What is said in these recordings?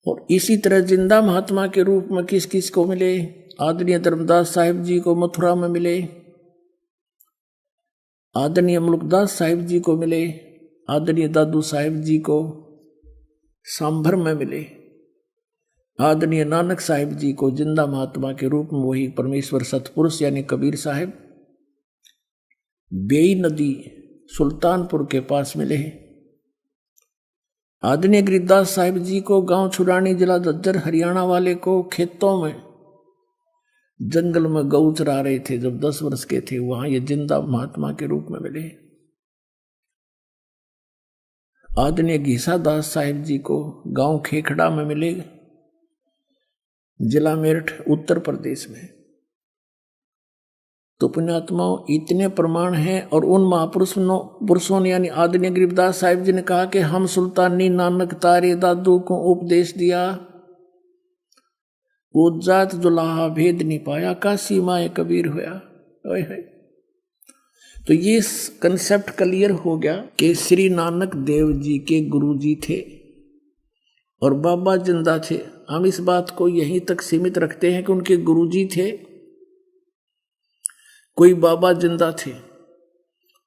और इसी तरह जिंदा महात्मा के रूप में किस किस को मिले? आदरणीय धर्मदास साहिब जी को मथुरा में मिले, आदरणीय मुल्कदास साहिब जी को मिले, आदरणीय दादू साहिब जी को सांभर में मिले, आदरणीय नानक साहिब जी को जिंदा महात्मा के रूप में वही परमेश्वर सतपुरुष यानी कबीर साहिब बेई नदी सुल्तानपुर के पास मिले। आदरणीय गिरिदास साहिब जी को गांव छुड़ानी जिला झज्जर हरियाणा वाले को खेतों में जंगल में गऊ चरा रहे थे जब 10 वर्ष के थे, वहां ये जिंदा महात्मा के रूप में मिले। आदरणीय घीसा दास साहिब जी को गांव खेखड़ा में मिले, जिला मेरठ उत्तर प्रदेश में। तो पुण्यात्माओं इतने प्रमाण हैं। और उन महापुरुषों ने यानी आदरणीय गरीबदास साहिब जी ने कहा कि हम सुल्तानी नानक तारे दादू को उपदेश दिया, वो जात जुलाहा भेद नहीं पाया, काशी माए कबीर होया। तो ये कंसेप्ट क्लियर हो गया कि श्री नानक देव जी के गुरु जी थे और बाबा जिंदा थे। हम इस बात को यहीं तक सीमित रखते हैं कि उनके गुरु जी थे, कोई बाबा जिंदा थे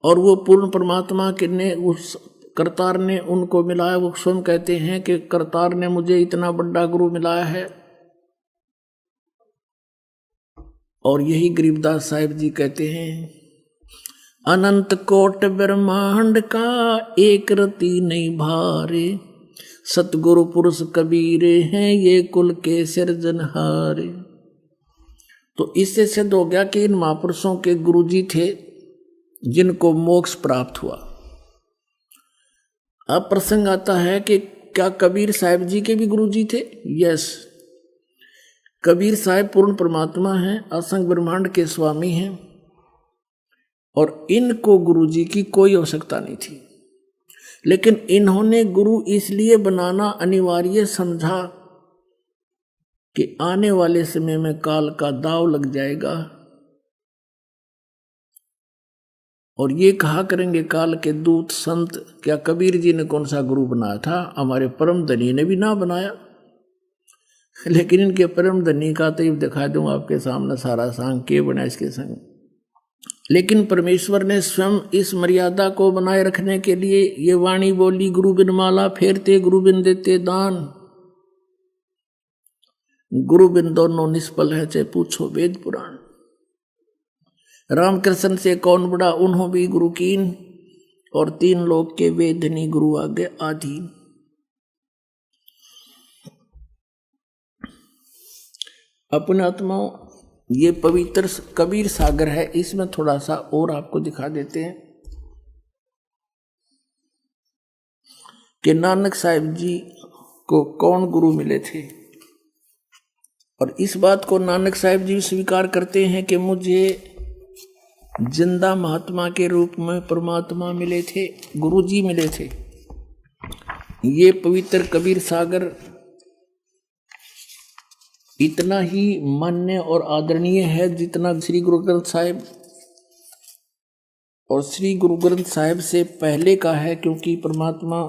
और वो पूर्ण परमात्मा के ने उस करतार ने उनको मिलाया। वो स्वयं कहते हैं कि करतार ने मुझे इतना बड़ा गुरु मिलाया है। और यही गरीबदास साहिब जी कहते हैं, अनंत कोट ब्रह्मांड का एक रति नहीं भारे, सतगुरु पुरुष कबीर हैं ये कुल के सिरजनहारे। तो इससे सिद्ध हो गया कि इन महापुरुषों के गुरुजी थे जिनको मोक्ष प्राप्त हुआ। अब प्रसंग आता है कि क्या कबीर साहिब जी के भी गुरुजी थे? यस, कबीर साहिब पूर्ण परमात्मा हैं, असंग ब्रह्मांड के स्वामी हैं और इनको गुरुजी की कोई आवश्यकता नहीं थी। लेकिन इन्होंने गुरु इसलिए बनाना अनिवार्य समझा कि आने वाले समय में काल का दाव लग जाएगा और ये कहा करेंगे काल के दूत संत, क्या कबीर जी ने कौन सा गुरु बनाया था? हमारे परम धनी ने भी ना बनाया। लेकिन इनके परम धनी का तो ये दिखा दूं आपके सामने सारा सांग के बना इसके संग। लेकिन परमेश्वर ने स्वयं इस मर्यादा को बनाए रखने के लिए ये वाणी बोली, गुरु बिन माला फेरते गुरु बिन देते दान, गुरु बिन दोनों निष्फल है चाहे पूछो वेद पुराण। रामकृष्ण से कौन बड़ा उन्हों भी गुरु कीन, और 3 लोग के वेदनी गुरु आगे आधीन। अपने आत्माओं ये पवित्र कबीर सागर है, इसमें थोड़ा सा और आपको दिखा देते हैं कि नानक साहिब जी को कौन गुरु मिले थे। और इस बात को नानक साहिब जी स्वीकार करते हैं कि मुझे जिंदा महात्मा के रूप में परमात्मा मिले थे, गुरु जी मिले थे। ये पवित्र कबीर सागर इतना ही मान्य और आदरणीय है जितना श्री गुरु ग्रंथ साहिब और श्री गुरु ग्रंथ साहिब से पहले का है, क्योंकि परमात्मा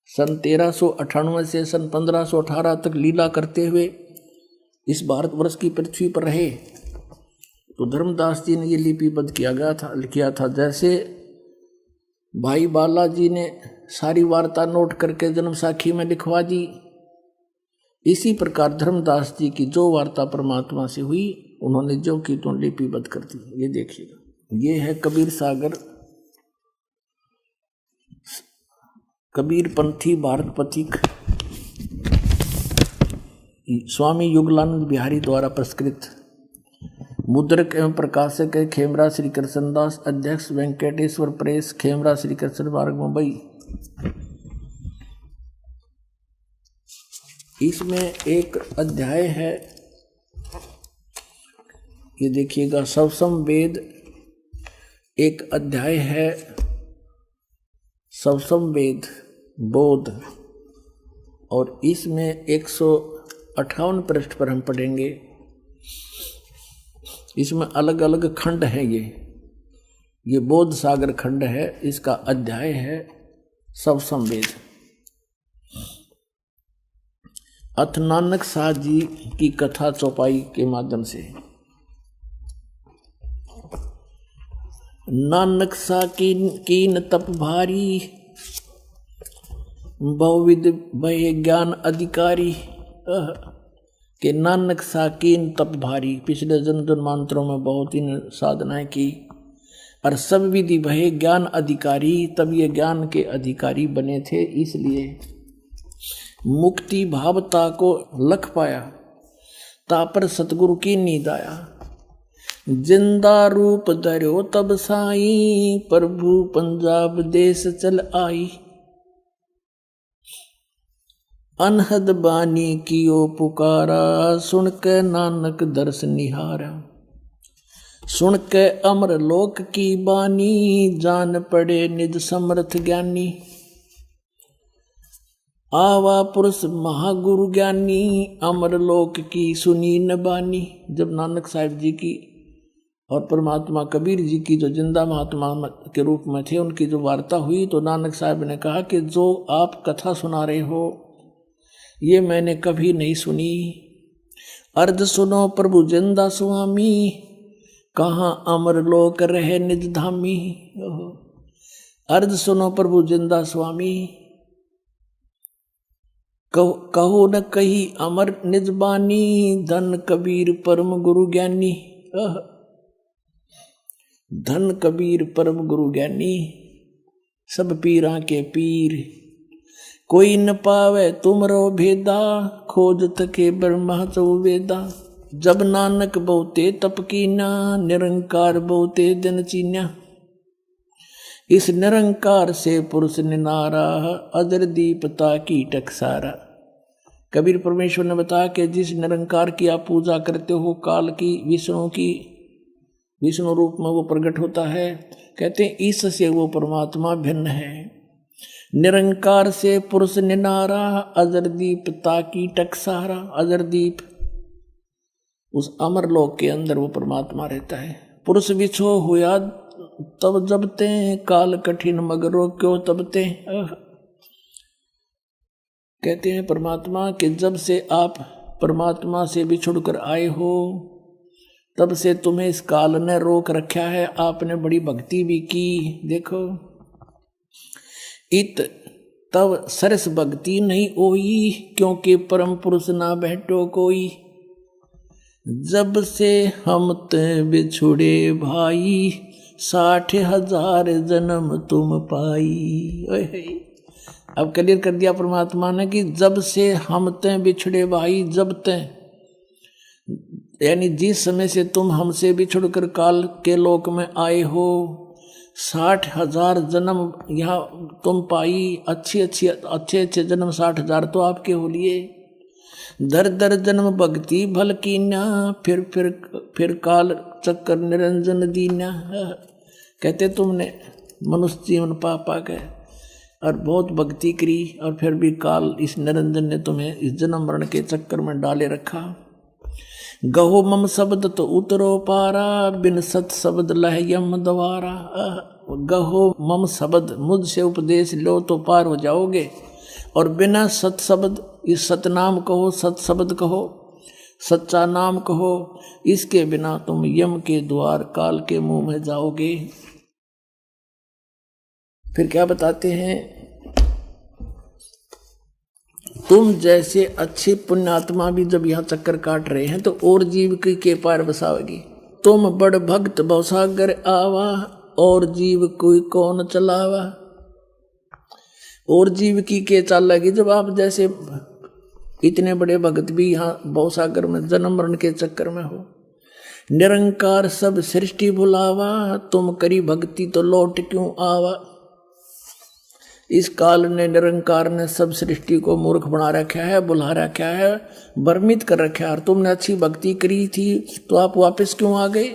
सन 1398 से सन 1518 तक लीला करते हुए इस भारतवर्ष की पृथ्वी पर रहे। तो धर्मदास जी ने ये लिपिबद्ध किया था। जैसे भाई बालाजी ने सारी वार्ता नोट करके जन्म साखी में लिखवा दी, इसी प्रकार धर्मदास जी की जो वार्ता परमात्मा से हुई उन्होंने जो की तो लिपिबद्ध कर दी। ये देखिएगा, ये है कबीर सागर, कबीर पंथी भारत पथिक स्वामी युगलानंद बिहारी द्वारा पुरस्कृत, मुद्रक एवं प्रकाशक है खेमरा श्री कृष्णदास, अध्यक्ष वेंकटेश्वर प्रेस, खेमरा श्री कृष्ण मार्ग, मुंबई। इसमें एक अध्याय है, ये देखिएगा, सवसम वेद एक अध्याय है, सवसम वेद बोध, और इसमें 158 पृष्ठ पर हम पढ़ेंगे। इसमें अलग अलग खंड हैं। ये बोध सागर खंड है, इसका अध्याय है सवसम वेद। अथ नानक साह जी की कथा चौपाई के माध्यम से। नानक सा कीन तप भारी, बहुविध भय ज्ञान अधिकारी। के नानक सा कीन तप भारी, पिछले जन्म जन्मांतरों में बहुत ही साधनाएं की और सब विधि भय ज्ञान अधिकारी, तब ये ज्ञान के अधिकारी बने थे। इसलिए मुक्ति भावता को लख पाया, तापर सतगुरु की नींद आया। जिंदा रूप धर्यो तब साई, प्रभु पंजाब देश चल आई। अनहद बानी कियो पुकारा, सुन के नानक दर्श निहारा। सुन के अमर लोक की बानी, जान पड़े निज समर्थ ज्ञानी। आवा पुरुष महागुरु ज्ञानी, अमर लोक की सुनी न बानी। जब नानक साहिब जी की और परमात्मा कबीर जी की जो जिंदा महात्मा के रूप में थे, उनकी जो वार्ता हुई, तो नानक साहब ने कहा कि जो आप कथा सुना रहे हो ये मैंने कभी नहीं सुनी। अर्ध सुनो प्रभु जिंदा स्वामी, कहाँ अमर लोक रहे निज धामी। अर्ध सुनो प्रभु जिंदा स्वामी, कहो न कही अमर निज बानी। धन कबीर परम गुरु ज्ञानी, धन कबीर परम गुरु ज्ञानी। सब पीरा के पीर, कोई न पावे तुमरो भेदा। खोजत के ब्रह्मा चौवेदा। जब नानक बहुते तप कीना, निरंकार बहुते दिन चीन्या। इस निरंकार से पुरुष निनारा, अजर दीपता की टकसारा। कबीर परमेश्वर ने बताया कि जिस निरंकार की आप पूजा करते हो, काल की, विष्णु की, विष्णु रूप में वो प्रकट होता है। कहते हैं इससे वो परमात्मा भिन्न है। निरंकार से पुरुष निनारा, अजर दीप ताकी टकसारा। अजर दीप, उस अमर लोक के अंदर वो परमात्मा रहता है। पुरुष विछो हुआ तब जबते, काल कठिन मगरो क्यों तबते। कहते हैं परमात्मा कि जब से आप परमात्मा से बिछुड़कर आए हो, तब से तुम्हें इस काल ने रोक रखा है। आपने बड़ी भक्ति भी की। देखो, इत तब सरस भक्ति नहीं होई, क्योंकि परम पुरुष ना बैठो कोई। जब से हम ते बिछुड़े भाई, 60,000 जन्म तुम पाई। अब क्लियर कर दिया परमात्मा ने कि जब से हम ते बिछड़े भाई, जब ते यानी जिस समय से तुम हमसे बिछुड़कर काल के लोक में आए हो, 60,000 जन्म यहाँ तुम पाई। अच्छे जन्म 60,000 तो आपके हो लिए। दर दर जन्म भक्ति भल कीना, फिर काल चक्कर निरंजन दीना। कहते तुमने मनुष्य जीवन पा गए और बहुत भक्ति करी, और फिर भी काल इस निरंजन ने तुम्हें इस जन्म मरण के चक्कर में डाले रखा। गहो मम शब्द तो उतरो पारा, बिन सत शब्द लह यम द्वारा। गहो मम शब्द, मुझसे उपदेश लो तो पार हो जाओगे, और बिना सत शब्द, इस सतनाम कहो, सत शब्द कहो, सच्चा नाम कहो, इसके बिना तुम यम के द्वार काल के मुंह में जाओगे। फिर क्या बताते हैं, तुम जैसे अच्छे पुण्यात्मा भी जब यहाँ चक्कर काट रहे हैं, तो और जीव के पार बसाओगी। तुम बड़ भक्त भवसागर आवा, और जीव कोई कौन चलावा। और जीव की के चालेगी जब आप जैसे इतने बड़े भक्त भी यहाँ भवसागर में जन्म मरण के चक्कर में हो। निरंकार सब सृष्टि भुलावा, तुम करी भक्ति तो लौट क्यों आवा। इस काल ने, निरंकार ने सब सृष्टि को मूर्ख बना रखा है, बुला रखा है, भ्रमित कर रखा है। और तुमने अच्छी भक्ति करी थी तो आप वापस क्यों आ गए।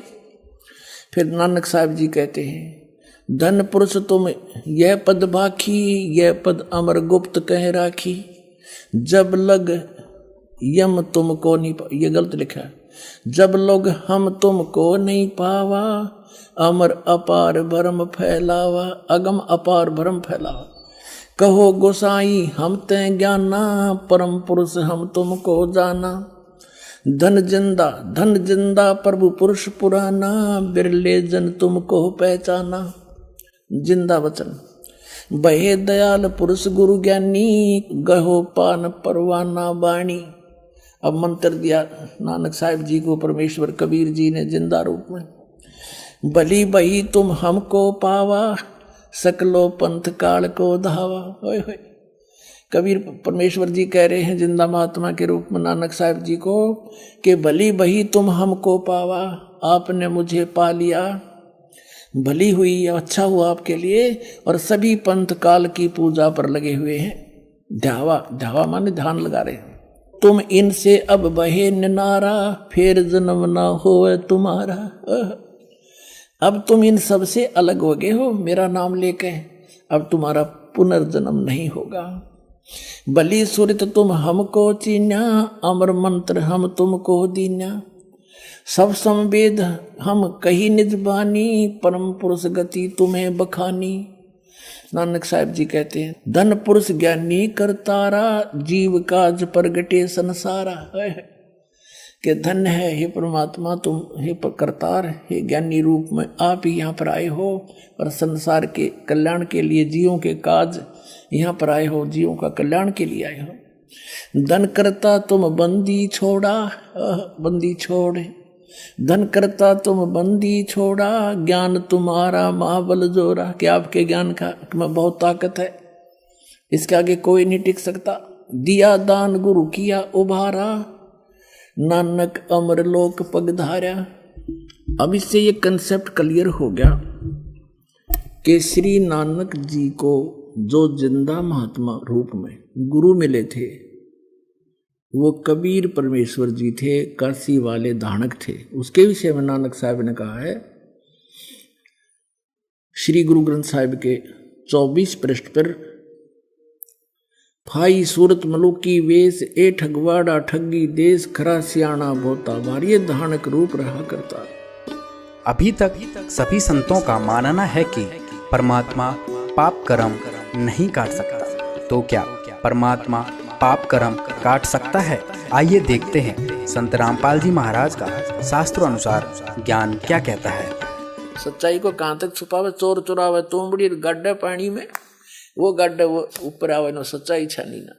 फिर नानक साहब जी कहते हैं, धन पुरुष तुम यह पद भाखी, यह पद अमर गुप्त कह राखी। जब लग यम तुमको नहीं, ये गलत लिखा है, जब लोग हम तुमको नहीं पावा, अमर अपार भरम फैलावा। अगम अपार भरम फैलावा। कहो गोसाई हम ते ज्ञाना, परम पुरुष हम तुमको जाना। धन जिंदा प्रभु पुरुष पुराना, बिरले जन तुमको पहचाना। जिंदा वचन बहे दयाल पुरुष गुरु ज्ञानी, गहो पान परवाना बाणी। अब मंत्र दिया नानक साहिब जी को परमेश्वर कबीर जी ने जिंदा रूप में। भली बही तुम हमको पावा, सकलो पंथ काल को धावा। होय होय। कबीर परमेश्वर जी कह रहे हैं जिंदा महात्मा के रूप में नानक साहिब जी को कि भली बही तुम हमको पावा, आपने मुझे पा लिया, भली हुई, अच्छा हुआ आपके लिए। और सभी पंथ काल की पूजा पर लगे हुए हैं। ध्यावा माने ध्यान लगा रहे हैं। तुम इनसे अब बहे निनारा, फिर जन्म ना होए तुम्हारा। अब तुम इन सब से अलग हो गए हो मेरा नाम लेके, अब तुम्हारा पुनर्जन्म नहीं होगा। बलि सुरत तुम हमको चीन्या, अमर मंत्र हम तुमको दीन्या। सब संवेद हम कही निज बानी, परम पुरुष गति तुम्हें बखानी। नानक साहिब जी कहते हैं धन पुरुष ज्ञानी करतारा, जीव काज प्रगटे संसारा। कि धन है हे परमात्मा तुम, हे करतार, हे ज्ञानी रूप में आप ही यहाँ पर आए हो और संसार के कल्याण के लिए, जीवों के काज यहाँ पर आए हो, जीवों का कल्याण के लिए आए हो। धन करता तुम बंदी छोड़ा, बंदी छोड़े। धन करता तुम बंदी छोड़ा, ज्ञान तुम्हारा महाबल जोरा। कि आपके ज्ञान का में बहुत ताकत है, इसके आगे कोई नहीं टिक सकता। दिया दान गुरु किया उभारा, नानक अमर लोक पगधारा। अब इससे ये कंसेप्ट क्लियर हो गया कि श्री नानक जी को जो जिंदा महात्मा रूप में गुरु मिले थे वो कबीर परमेश्वर जी थे, काशी वाले धानक थे। उसके विषय में नानक साहब ने कहा है श्री गुरु ग्रंथ साहिब के 24 पृष्ठ पर, फाई सूरत मलुकी वेश, ए ठगवाड़ा ठगी देश, खरा सियाणा बोता बार। ये धानक रूप रहा करता। अभी तक सभी संतों का मानना है कि परमात्मा पाप कर्म नहीं काट सकता, तो क्या परमात्मा पाप कर्म काट सकता है? आइए देखते हैं संत रामपाल जी महाराज का शास्त्रों अनुसार ज्ञान क्या कहता है। सच्चाई को कहाँ तक छुपावे, चोर चुरावे तुमड़ी गड्ढे पानी में, वो गड्ढे वो ऊपर आवे ना, सच्चाई छानी ना।